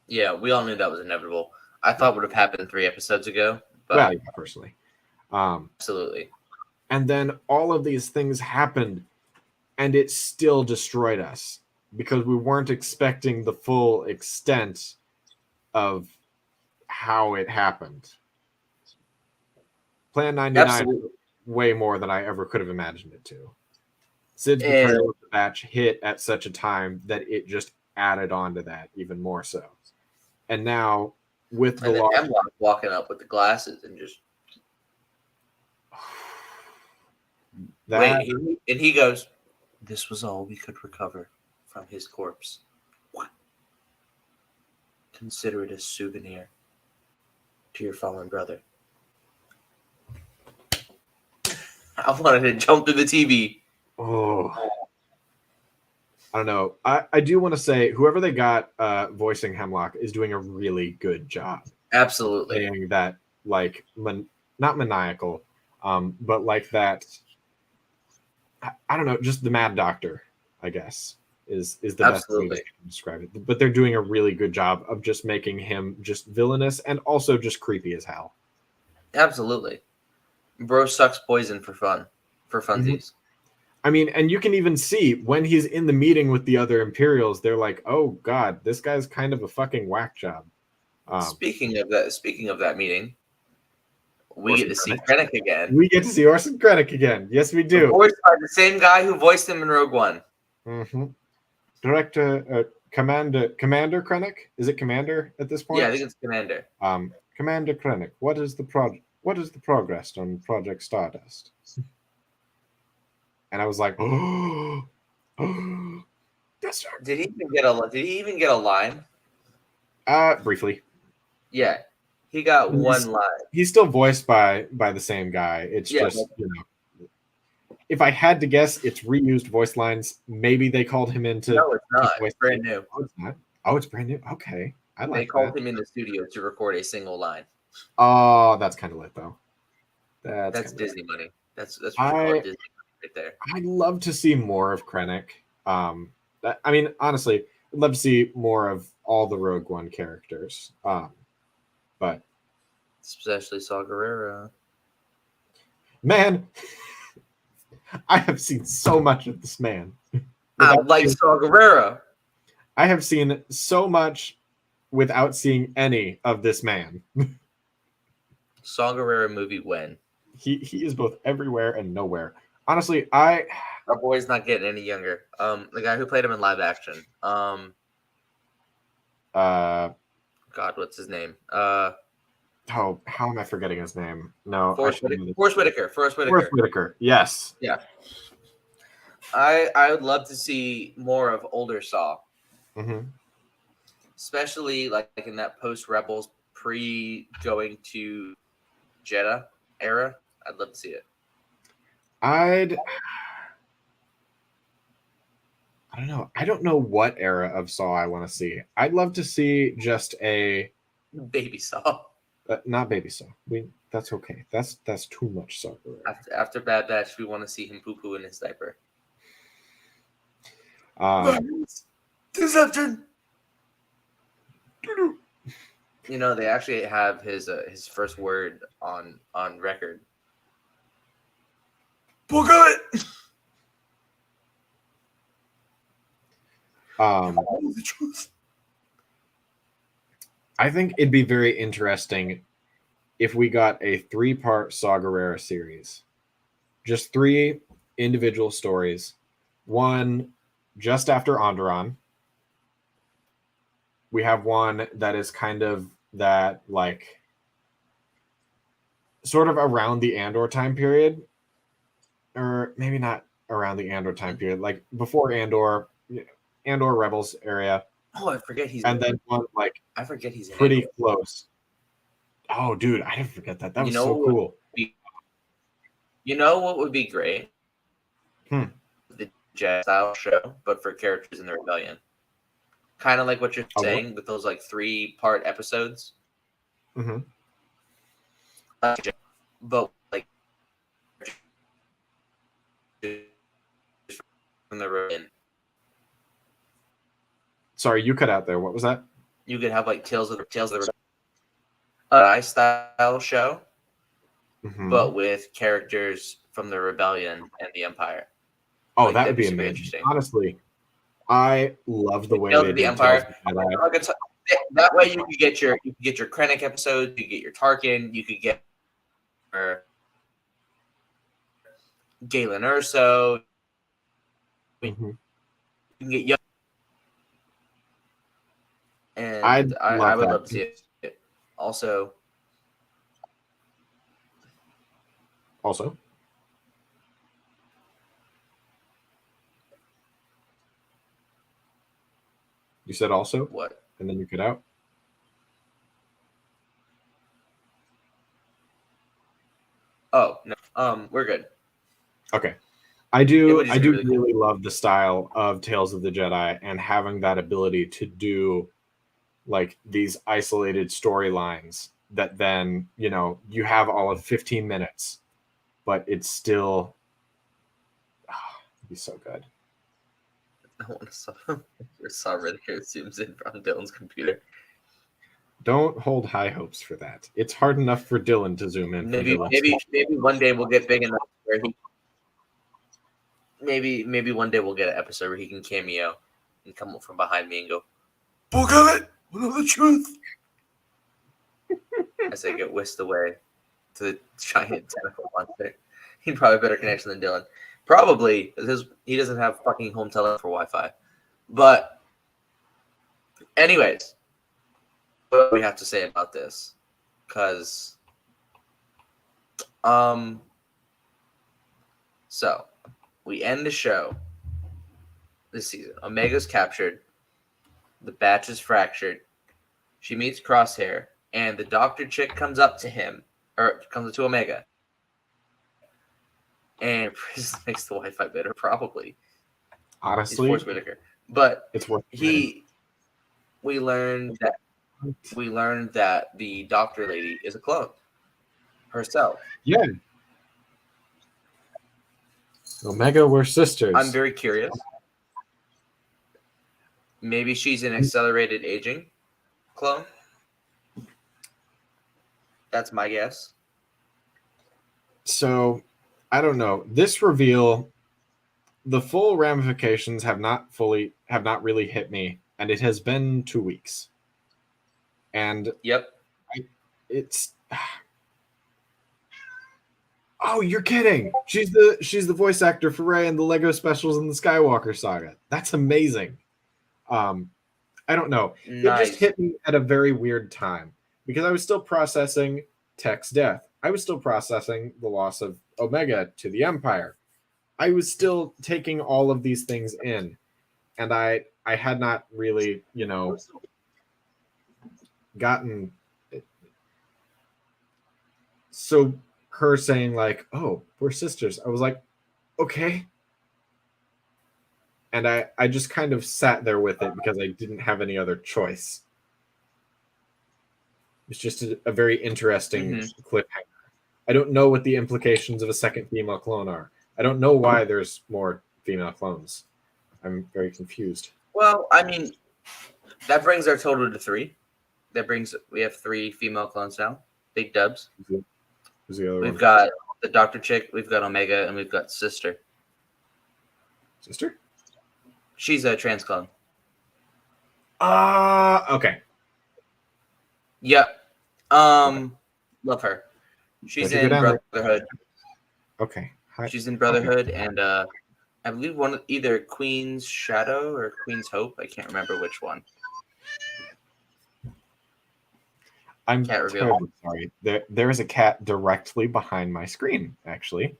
A: Yeah, we all knew that was inevitable. I thought it would have happened 3 episodes ago. But
B: Well, yeah, personally.
A: absolutely.
B: And then all of these things happened, and it still destroyed us because we weren't expecting the full extent of how it happened. Plan 99
A: Absolutely.
B: way more than I ever could have imagined it to. Sid's betrayal of the batch hit at such a time that it just added on to that even more so. And now with the
A: law, Hemlock walking up with the glasses and just
B: that,
A: wait, and he goes, "This was all we could recover from his corpse. What? Consider it a souvenir to your fallen brother." I wanted to jump to the TV.
B: Oh, I don't know. I do want to say whoever they got voicing Hemlock is doing a really good job.
A: Absolutely.
B: Saying that, like, not maniacal, but like that. I don't know, just the Mad Doctor, I guess, is the best way to describe it. But they're doing a really good job of just making him just villainous and also just creepy as hell.
A: Absolutely. Bro sucks poison for fun, for funsies.
B: Mm-hmm. I mean, and you can even see when he's in the meeting with the other Imperials, they're like, "Oh God, this guy's kind of a fucking whack job."
A: Speaking of that meeting, we get to see Krennic again.
B: We get to see Orson Krennic again. Yes, we do.
A: Voiced by the same guy who voiced him in Rogue One.
B: Mm-hmm. Director, Commander Krennic. Is it Commander at this point?
A: Yeah, I think it's Commander.
B: Commander Krennic. What is the progress on Project Stardust? And I was like, oh, that's right.
A: Did he even get a line?
B: Briefly.
A: Yeah. He got one line.
B: He's still voiced by the same guy. It's just, you know, if I had to guess, it's reused voice lines. Maybe they called him into.
A: No, it's not. It's brand new.
B: Oh, it's not. Oh, it's brand new. Okay,
A: They called him in the studio to record a single line.
B: Oh, that's kind of lit though.
A: That's Disney money. That's what you call Disney right there.
B: I'd love to see more of Krennic. I mean, honestly, I'd love to see more of all the Rogue One characters. But
A: especially Saw Gerrera.
B: Man, I have seen so much of this man.
A: I like Saw Gerrera.
B: I have seen so much without seeing any of this man.
A: Saw Gerrera movie when?
B: He is both everywhere and nowhere. Honestly, our
A: boy's not getting any younger. The guy who played him in live action. God, what's his name?
B: Oh, how am I forgetting his name? No,
A: Forrest Whitaker. Forrest
B: Whitaker. Yes.
A: Yeah. I would love to see more of older Saw.
B: Mm-hmm.
A: Especially like in that post Rebels pre going to Jeddah era. I'd love to see it.
B: I don't know. I don't know what era of Saw I want to see. I'd love to see just a
A: baby Saw.
B: Not baby Saw. That's okay. That's too much Saw.
A: After Bad Batch, we want to see him poo-poo in his diaper. Deception. You know, they actually have his first word on record. Forget it.
B: I think it'd be very interesting if we got a 3-part Saw Gerrera series. Just 3 individual stories. One just after Onderon. We have one that is kind of that, like, sort of around the Andor time period. Or maybe not around the Andor time period, like before Andor, Andor Rebels area.
A: Oh, I forget he's.
B: And then one like
A: I forget he's
B: pretty close. Oh, dude, I didn't forget that. That was so cool.
A: You know what would be great? The Jedi style show, but for characters in the rebellion. Kind of like what you're saying with those like 3-part episodes.
B: Mm-hmm.
A: But like from the rebellion.
B: Sorry, you cut out there. What was that?
A: You could have like Tales of the Jedi style show, but with characters from the rebellion and the Empire.
B: Oh, like, that would be amazing. Interesting. Honestly, I love the way they did
A: the Empire. That way, you could get your Krennic episode, you could get your Tarkin, you could get Galen Erso. You can get young. And I would love to see it. Also,
B: you said also?
A: What?
B: And then you cut out?
A: Oh, no. We're good.
B: Okay. I do really love the style of Tales of the Jedi and having that ability to do like these isolated storylines that then, you know, you have all of 15 minutes, but it's still it'd be so good.
A: I want to saw right here zooms in from Dylan's computer.
B: Don't hold high hopes for that. It's hard enough for Dylan to zoom in.
A: Maybe one day we'll get big enough where he. Maybe one day we'll get an episode where he can cameo and come up from behind me and go, "Book of it, we know the truth." As I get whisked away to the giant tentacle monster. He'd probably have better connection than Dylan. Probably because he doesn't have fucking home tele for Wi-Fi. But anyways, what do we have to say about this? Because so we end the show this season. Omega's captured. The batch is fractured. She meets Crosshair, and the doctor chick comes up to him, or comes up to Omega. And Chris makes the Wi-Fi better, probably.
B: Honestly,
A: Forrest Whitaker. But
B: it's worth
A: we learned that the doctor lady is a clone herself.
B: Yeah. Omega, we're sisters.
A: I'm very curious. Maybe she's an accelerated aging clone. That's my guess.
B: So, I don't know. This reveal, the full ramifications have not really hit me, and it has been 2 weeks. And
A: yep,
B: it's. Oh, you're kidding! She's the voice actor for Rey in the Lego specials in the Skywalker saga. That's amazing. I don't know. Nice. It just hit me at a very weird time because I was still processing Tech's death. I was still processing the loss of Omega to the Empire. I was still taking all of these things in, and I had not really, gotten it. So her saying like, "Oh, we're sisters," I was like, okay. And I just kind of sat there with it because I didn't have any other choice. It's just a very interesting cliffhanger. I don't know what the implications of a second female clone are. I don't know why there's more female clones. I'm very confused.
A: Well, I mean, that brings our total to 3. We have 3 female clones now. Big dubs.
B: Who's the other
A: We've
B: one?
A: got the Doctor Chick, we've got Omega, and we've got Sister.
B: Sister?
A: She's a trans clone.
B: Okay.
A: Yep. Love her. She's in Brotherhood.
B: Okay.
A: She's in Brotherhood, and I believe either Queen's Shadow or Queen's Hope. I can't remember which one.
B: I'm terribly sorry. There is a cat directly behind my screen. Actually,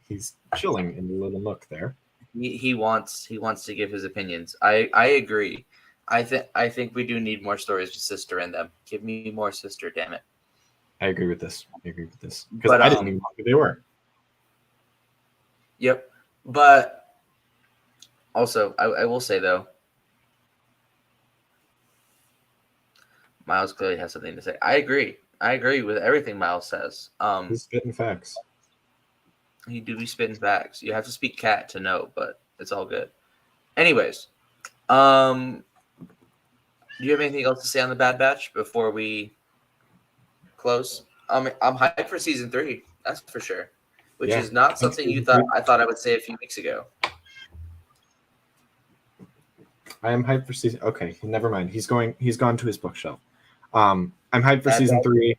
B: he's chilling in the little nook there.
A: He wants to give his opinions. I agree. I think we do need more stories with Sister in them. Give me more Sister, damn it.
B: I agree with this. Because I didn't even know who they were.
A: Yep. But also, I will say though, Miles clearly has something to say. I agree with everything Miles says.
B: He's spitting facts.
A: He do be spitting facts. You have to speak cat to know, but it's all good. Anyways, do you have anything else to say on the Bad Batch before we close? I'm hyped for season 3. That's for sure. Which is not something I thought I would say a few weeks ago.
B: I am hyped for season. Okay, never mind. He's gone to his bookshelf. I'm hyped for season 3.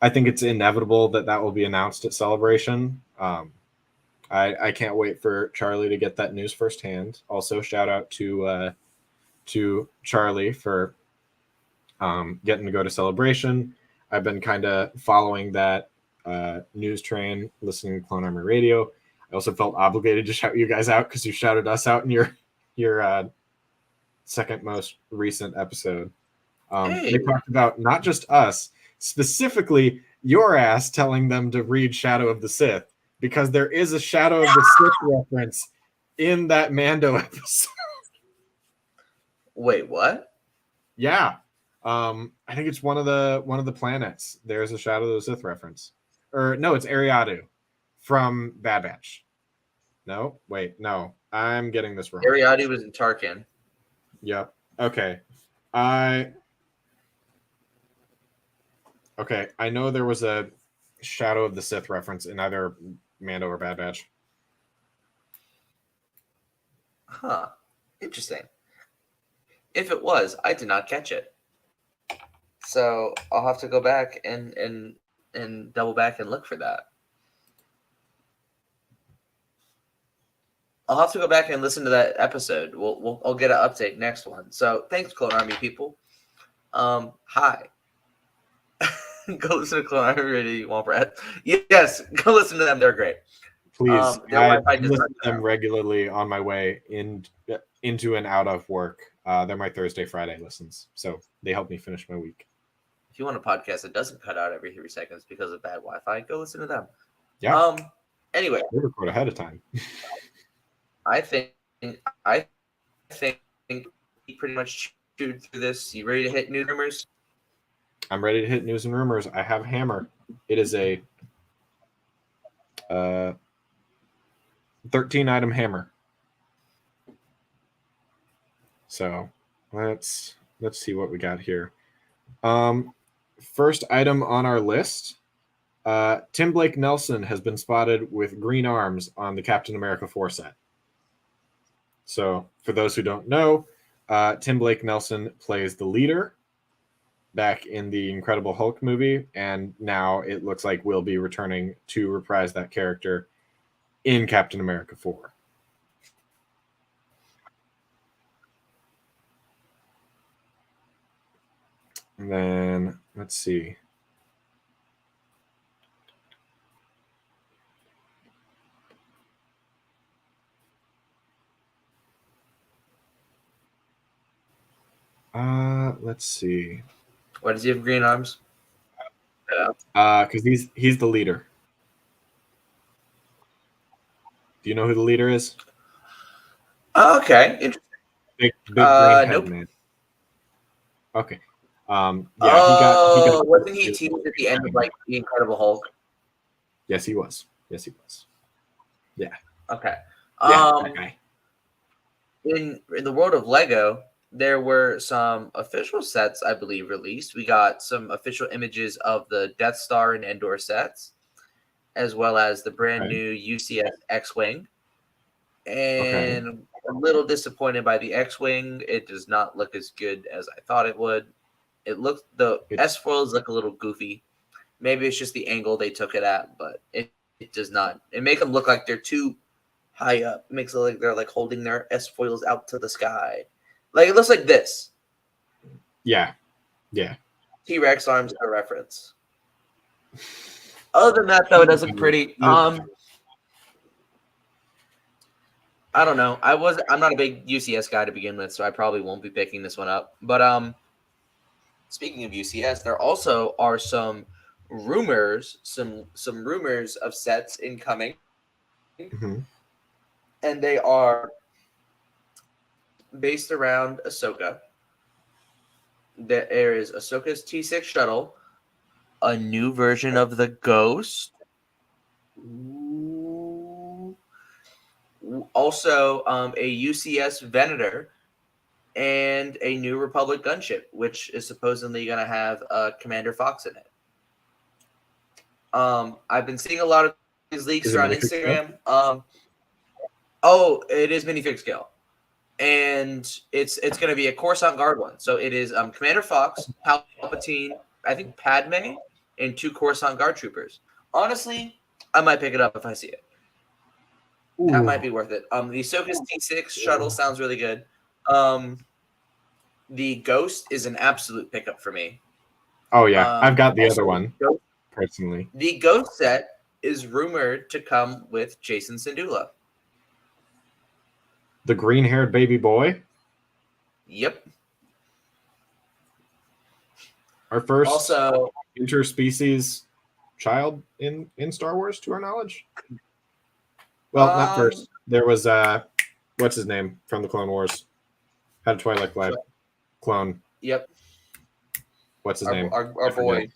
B: I think it's inevitable that will be announced at Celebration. I can't wait for Charlie to get that news firsthand. Also, shout out to Charlie for getting to go to Celebration. I've been kind of following that news train, listening to Clone Army Radio. I also felt obligated to shout you guys out because you shouted us out in your second most recent episode. They talked about not just us, specifically your ass telling them to read Shadow of the Sith, because there is a Shadow of the Sith reference in that Mando episode.
A: Wait, what?
B: Yeah. I think it's one of the planets. There's a Shadow of the Sith reference. Or no, it's Ariadu from Bad Batch. No, wait, no. I'm getting this wrong.
A: Ariadu was in Tarkin.
B: Yep. Okay. I know there was a Shadow of the Sith reference in either Mando or Bad Batch.
A: Huh. Interesting. If it was, I did not catch it. So I'll have to go back and double back and look for that. I'll have to go back and listen to that episode. I'll get an update next one. So thanks, Clone Army people. Hi. Go listen to Clone Army Radio, you want, Brad? Yes, go listen to them. They're great.
B: Please, I listen to them regularly on my way into and out of work. They're my Thursday, Friday listens, so they help me finish my week.
A: If you want a podcast that doesn't cut out every 3 seconds because of bad Wi-Fi, go listen to them.
B: Yeah.
A: Anyway,
B: we record ahead of time.
A: I think we pretty much chewed through this. You ready to hit news rumors?
B: I'm ready to hit news and rumors. I have Hammer. It is a 13-item hammer. So let's see what we got here. First item on our list, Tim Blake Nelson has been spotted with green arms on the Captain America 4 set. So for those who don't know, Tim Blake Nelson plays the leader back in the Incredible Hulk movie, and now it looks like we'll be returning to reprise that character in Captain America 4. And then let's see. Let's see.
A: Why does he have green arms?
B: Because he's the leader. Do you know who the leader is?
A: Okay, interesting.
B: Big green head
A: nope.
B: man. Okay.
A: Yeah, he got wasn't he teased at the end of like the Incredible Hulk?
B: Yes, he was. Yeah.
A: Okay.
B: Yeah, that guy.
A: in the world of Lego, there were some official sets, I believe, released. We got some official images of the Death Star and Endor sets, as well as the brand
B: Okay.
A: new UCS X-Wing.
B: Okay.
A: And a little disappointed by the X-Wing. It does not look as good as I thought it would. The
B: It,
A: S foils look a little goofy. Maybe it's just the angle they took it at, but it does not. It make them look like they're too high up. It makes it look like they're like holding their S foils out to the sky. Like it looks like this.
B: yeah. Yeah.
A: T-Rex arms a reference. Other than that, though, it does look pretty. I don't know. I'm not a big UCS guy to begin with, so I probably won't be picking this one up. But speaking of UCS, there also are some rumors, some rumors of sets incoming,
B: Mm-hmm.
A: and they are based around Ahsoka. There is Ahsoka's T6 shuttle, a new version of the Ghost. Ooh. Also, a UCS Venator and a new Republic gunship, which is supposedly going to have Commander Fox in it. I've been seeing a lot of these leaks
B: Is it
A: around
B: minifig scale?
A: Instagram. It is minifig scale, and it's going to be a Coruscant Guard one. So it is Commander Fox, Palpatine, I think Padme, and 2 Coruscant Guard troopers. Honestly, I might pick it up if I see it. That might be worth it. The Ahsoka's T6 shuttle sounds really good. The Ghost is an absolute pickup for me.
B: Oh yeah, I've got the
A: Also,
B: other one personally.
A: The Ghost set is rumored to come with Jason Syndulla.
B: The green-haired baby boy.
A: Yep.
B: Our first
A: Also
B: interspecies child in Star Wars, to our knowledge. Well, not first. There was what's his name from the Clone Wars? Had a Twi'lek life clone.
A: Yep.
B: What's his name?
A: Our boy.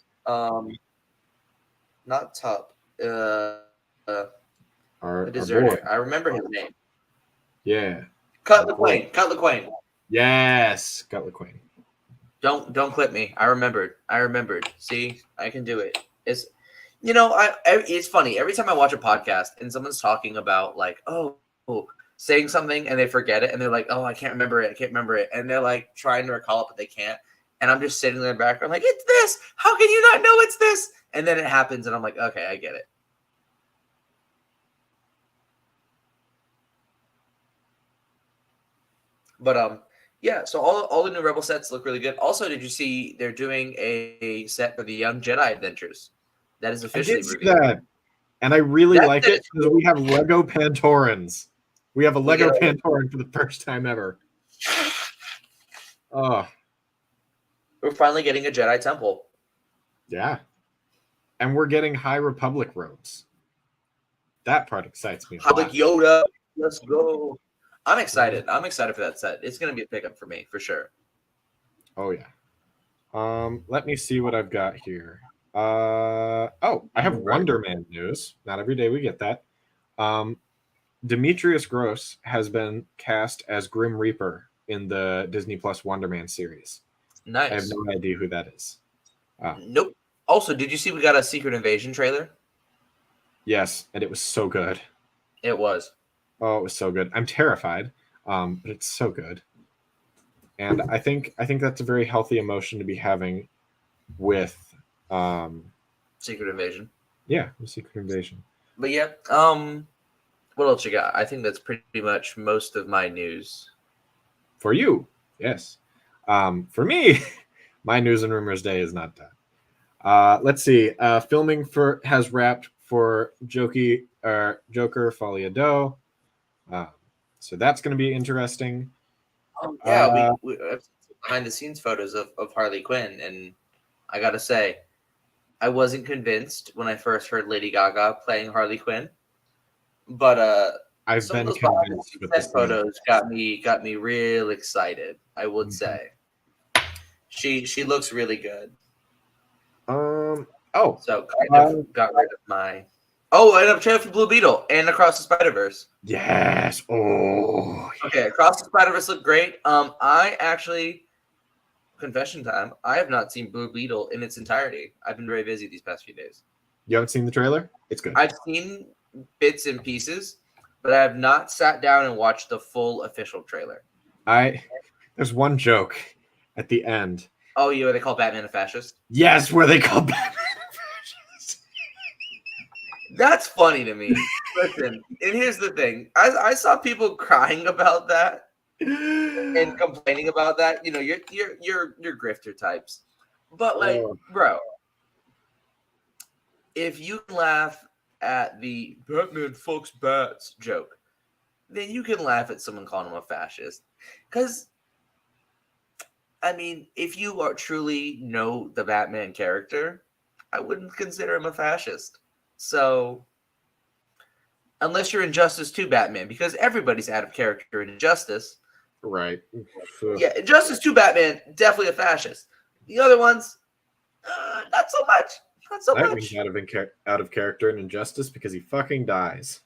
A: Not Tup.
B: Our
A: deserter.
B: boy.
A: I remember his name.
B: Yeah.
A: Cut LeQuain.
B: Yes, Cut LeQuain.
A: Don't clip me. I remembered. See, I can do it. It's funny. Every time I watch a podcast and someone's talking about like, saying something and they forget it and they're like, I can't remember it. And they're like trying to recall it, but they can't. And I'm just sitting there in the background like, it's this. How can you not know it's this? And then it happens and I'm like, okay, I get it. But yeah, so all the new Rebel sets look really good. Also, did you see they're doing a set for the Young Jedi Adventures? That is officially revealed.
B: That. And I really like it because we have Lego Pantorans. We have a Lego Pantoran for the first time ever. Oh.
A: We're finally getting a Jedi Temple.
B: Yeah. And we're getting High Republic robes. That part excites me.
A: Republic Yoda. Let's go. I'm excited. I'm excited for that set. It's going to be a pickup for me, for sure.
B: Oh, yeah. Let me see what I've got here. I have Wonder Man news. Not every day we get that. Demetrius Gross has been cast as Grim Reaper in the Disney Plus Wonder Man series.
A: Nice.
B: I have no idea who that is.
A: Nope. Also, did you see we got a Secret Invasion trailer?
B: Yes, and it was so good.
A: It was.
B: Oh, it was so good. I'm terrified, but it's so good. And I think that's a very healthy emotion to be having with
A: Secret Invasion.
B: Yeah, Secret Invasion.
A: But yeah, what else you got? I think that's pretty much most of my news.
B: For you, yes. For me, my news and rumors day is not done. Let's see. Filming has wrapped for Joker Folie à Deux. So that's going to be interesting.
A: Yeah, we have behind the scenes photos of Harley Quinn, and I gotta say, I wasn't convinced when I first heard Lady Gaga playing Harley Quinn, but
B: I've been convinced with the
A: photos got me real excited. I would say she looks really good.
B: So
A: kind of got rid of my Oh, and a trailer for Blue Beetle and Across the Spider-Verse.
B: Yes. Oh.
A: Okay, Across the Spider-Verse looked great. I actually, confession time, I have not seen Blue Beetle in its entirety. I've been very busy these past few days.
B: You haven't seen the trailer? It's good.
A: I've seen bits and pieces, but I have not sat down and watched the full official trailer.
B: There's one joke at the end.
A: Oh, yeah, they call Batman a fascist?
B: Yes, where they call Batman a fascist.
A: That's funny to me. Listen, and here's the thing. I saw people crying about that and complaining about that. You know, you're grifter types. But like, bro, if you can laugh at the Batman fucks bats joke, then you can laugh at someone calling him a fascist. Because, I mean, if you are truly know the Batman character, I wouldn't consider him a fascist. So, unless you're Injustice 2 Batman, because everybody's out of character in Injustice.
B: Right.
A: Yeah, Injustice 2 Batman, definitely a fascist. The other ones, not so much. Not so much.
B: Out of character in Injustice because he fucking dies.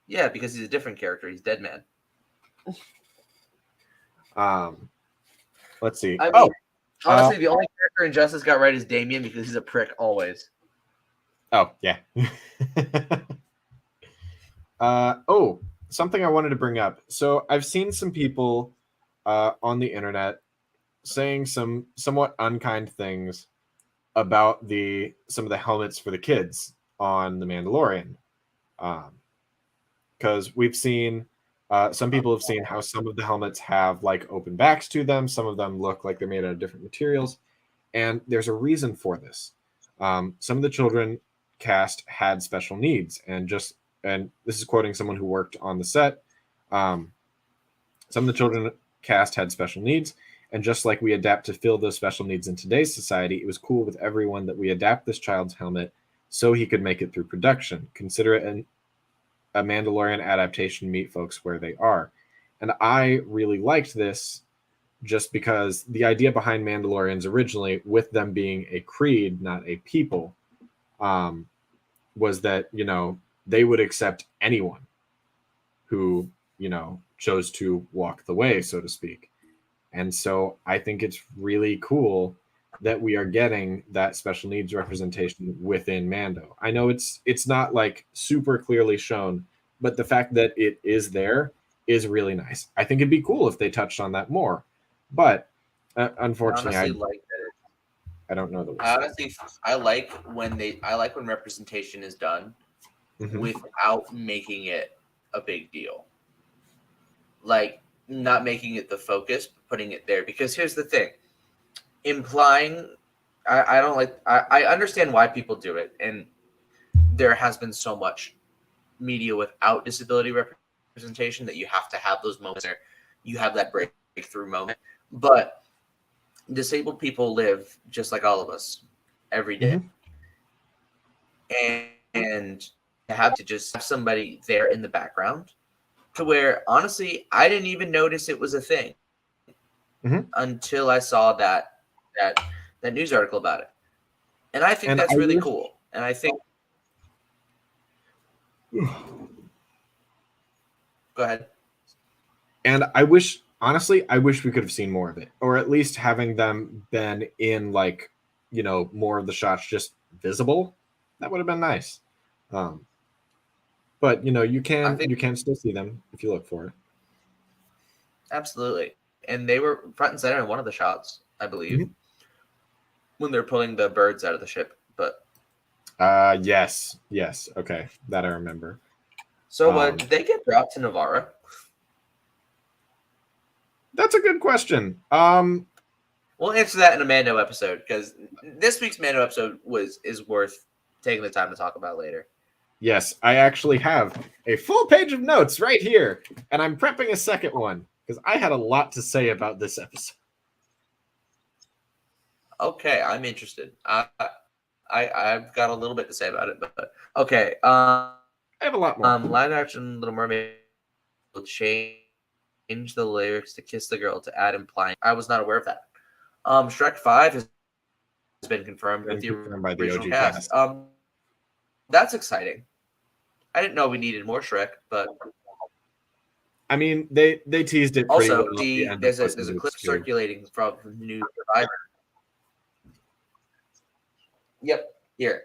A: Yeah, because he's a different character. He's Dead Man.
B: Let's see.
A: I mean, honestly, the only character Injustice got right is Damian because he's a prick always.
B: Oh, yeah. Something I wanted to bring up. So I've seen some people on the internet saying some somewhat unkind things about some of the helmets for the kids on The Mandalorian. Because we've seen some people have seen how some of the helmets have like open backs to them. Some of them look like they're made out of different materials. And there's a reason for this. Some of the children cast had special needs, and this is quoting someone who worked on the set. Some of the children cast had special needs, and just like we adapt to fill those special needs in today's society, it was cool with everyone that we adapt this child's helmet so he could make it through production. Consider it a Mandalorian adaptation, meet folks where they are. And I really liked this just because the idea behind Mandalorians originally, with them being a creed, not a people, was that, you know, they would accept anyone who, you know, chose to walk the way, so to speak. And so I think it's really cool that we are getting that special needs representation within Mando. I know it's not like super clearly shown, but the fact that it is there is really nice. I think it'd be cool if they touched on that more. But unfortunately, I don't know the way.
A: Honestly, I like when representation is done without making it a big deal. Like, not making it the focus, but putting it there. Because here's the thing. Implying, I understand why people do it. And there has been so much media without disability representation that you have to have those moments where you have that breakthrough moment. But disabled people live just like all of us every day. And to have to just have somebody there in the background to where, honestly, I didn't even notice it was a thing until I saw that news article about it. And I think that's really cool. And I think... Go ahead.
B: And I wish we could have seen more of it, or at least having them been in, like, you know, more of the shots just visible. That would have been nice. But you know, you can still see them if you look for it.
A: Absolutely. And they were front and center in one of the shots, I believe, when they're pulling the birds out of the ship. But
B: yes, okay, that I remember.
A: So did they get brought to Navarra?
B: That's a good question.
A: We'll answer that in a Mando episode, because this week's Mando episode is worth taking the time to talk about later.
B: Yes, I actually have a full page of notes right here, and I'm prepping a second one because I had a lot to say about this episode.
A: Okay, I'm interested. I've got a little bit to say about it, but okay. I
B: have a lot more.
A: Live action Little Mermaid will change the lyrics to "Kiss the Girl" to add implying. I was not aware of that. Shrek 5 has been confirmed with the original cast. That's exciting. I didn't know we needed more Shrek, but
B: I mean, they teased it pretty
A: also
B: well at the end
A: there's
B: of
A: a
B: Puss in
A: clip
B: Boots 2.
A: circulating from the new Survivor. Yep. Here.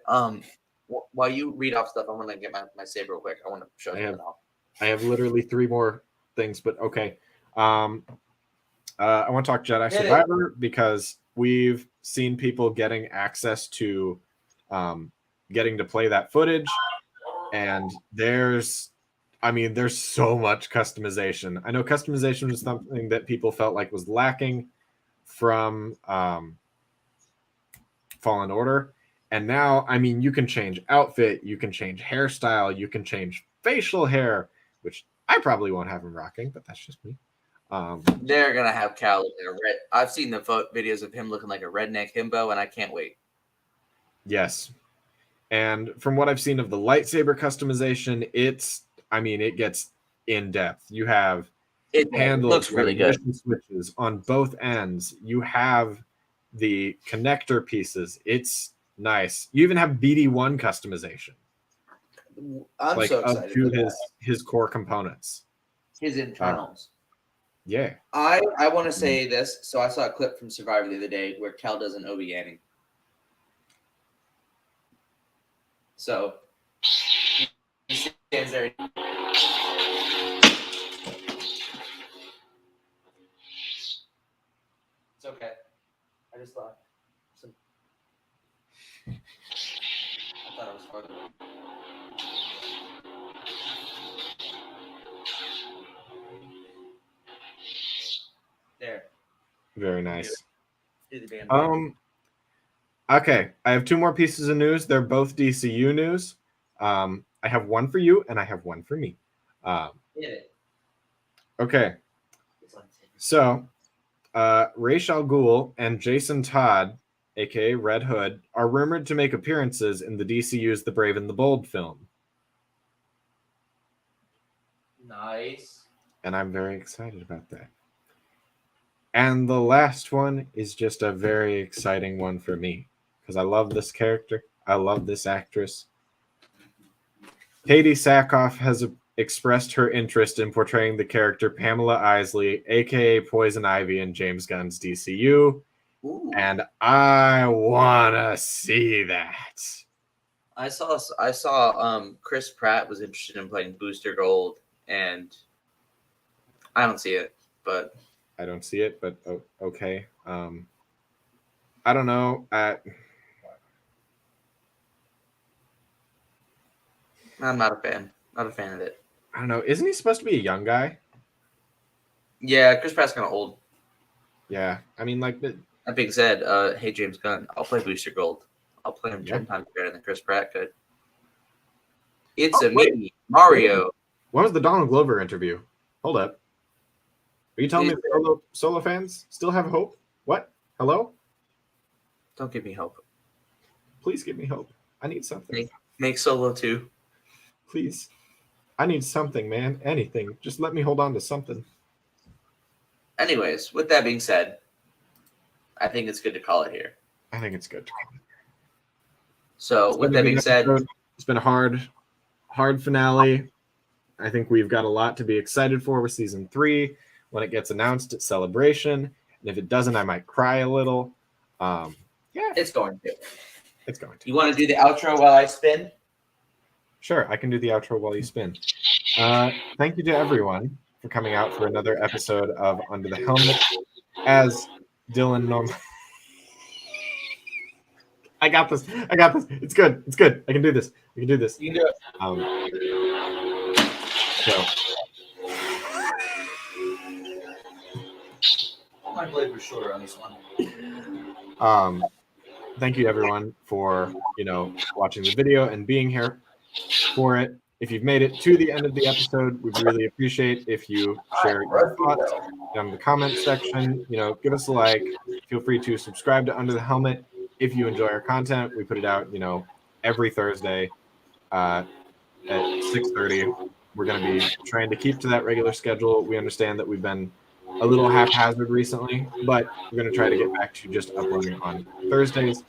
A: While you read off stuff, I want to get my save real quick. I want to show something off.
B: I have literally 3 more things, but okay. I want to talk Jedi Survivor because we've seen people getting access to getting to play that footage, and there's so much customization. I know customization was something that people felt like was lacking from Fallen Order. And now, I mean, you can change outfit, you can change hairstyle, you can change facial hair, which I probably won't have him rocking, but that's just me.
A: They're gonna have Cal looking red. I've seen the videos of him looking like a redneck himbo, and I can't wait.
B: Yes, and from what I've seen of the lightsaber customization, it gets in depth. You have handles,
A: looks really good.
B: Switches on both ends. You have the connector pieces. It's nice. You even have BD1 customization.
A: I'm so excited
B: to his core components,
A: his internals.
B: Yeah.
A: I want to say this. So I saw a clip from Survivor the other day where Cal does an Obi Anning. So he stands there. It's okay. I just thought. I thought it was farther. There.
B: Very nice.
A: Do the damn
B: Okay, I have 2 more pieces of news. They're both DCU news. I have one for you, and I have one for me. Okay. So, Ra's al Ghul and Jason Todd, aka Red Hood, are rumored to make appearances in the DCU's The Brave and the Bold film.
A: Nice.
B: And I'm very excited about that. And the last one is just a very exciting one for me because I love this character. I love this actress. Katie Sackhoff has expressed her interest in portraying the character Pamela Isley, aka Poison Ivy, in James Gunn's DCU. Ooh. And I wanna see that.
A: I saw Chris Pratt was interested in playing Booster Gold, and I don't see it, but
B: I don't see it, but okay. I don't know.
A: I'm not a fan. Not a fan of it.
B: I don't know. Isn't he supposed to be a young guy?
A: Yeah, Chris Pratt's kind of old.
B: Yeah, I mean, like.
A: That being said, hey James Gunn, I'll play Booster Gold. I'll play him 10 times better than Chris Pratt could. It's me, Mario.
B: When was the Donald Glover interview? Hold up. Are you telling me solo fans still have hope? What? Hello?
A: Don't give me hope.
B: Please give me hope. I need something.
A: Make Solo 2.
B: Please. I need something, man. Anything. Just let me hold on to something.
A: Anyways, with that being said, I think it's good to call it here.
B: I think it's good to call it.
A: So, with that being said,
B: it's been a hard finale. I think we've got a lot to be excited for with season 3 when it gets announced at Celebration. And if it doesn't, I might cry a little. Yeah.
A: It's going to.
B: It's going to.
A: You want to do the outro while I spin?
B: Sure, I can do the outro while you spin. Thank you to everyone for coming out for another episode of Under the Helmet. As Dylan normally... I got this. It's good. I can do this.
A: You can do it. My blade was shorter on this one.
B: Thank you everyone for watching the video and being here for it. If you've made it to the end of the episode, we'd really appreciate if you share your thoughts down in the comment section. Give us a like. Feel free to subscribe to Under the Helmet if you enjoy our content. We put it out, every Thursday at 6:30. We're going to be trying to keep to that regular schedule. We understand that we've been a little haphazard recently, but we're going to try to get back to just uploading on Thursdays.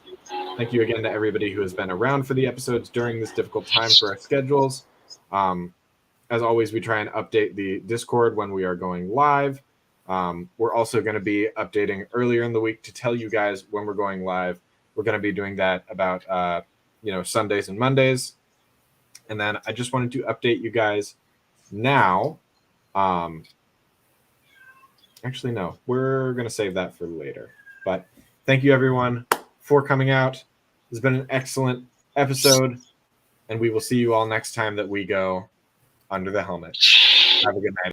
B: Thank you again to everybody who has been around for the episodes during this difficult time for our schedules. As always, we try and update the Discord when we are going live. We're also going to be updating earlier in the week to tell you guys when we're going live. We're going to be doing that about Sundays and Mondays. And then I just wanted to update you guys now. Actually, no, we're going to save that for later. But thank you, everyone, for coming out. It's been an excellent episode, and we will see you all next time that we go under the helmet. Have a good night.